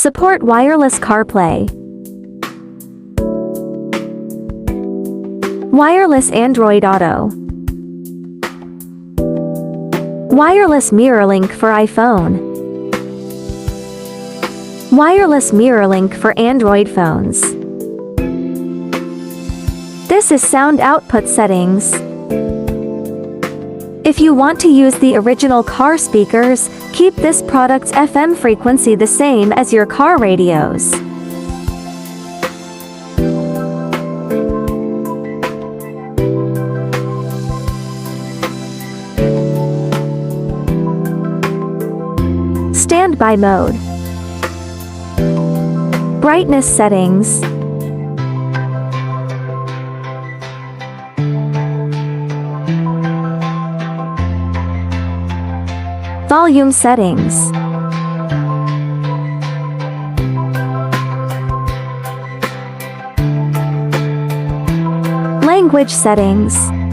Support wireless CarPlay. Wireless Android Auto. Wireless MirrorLink for iPhone. Wireless MirrorLink for Android phones. This is sound output settings. If you want to use the original car speakers, keep this product's FM frequency the same as your car radios. Standby mode. Brightness settings. Volume settings. Language settings.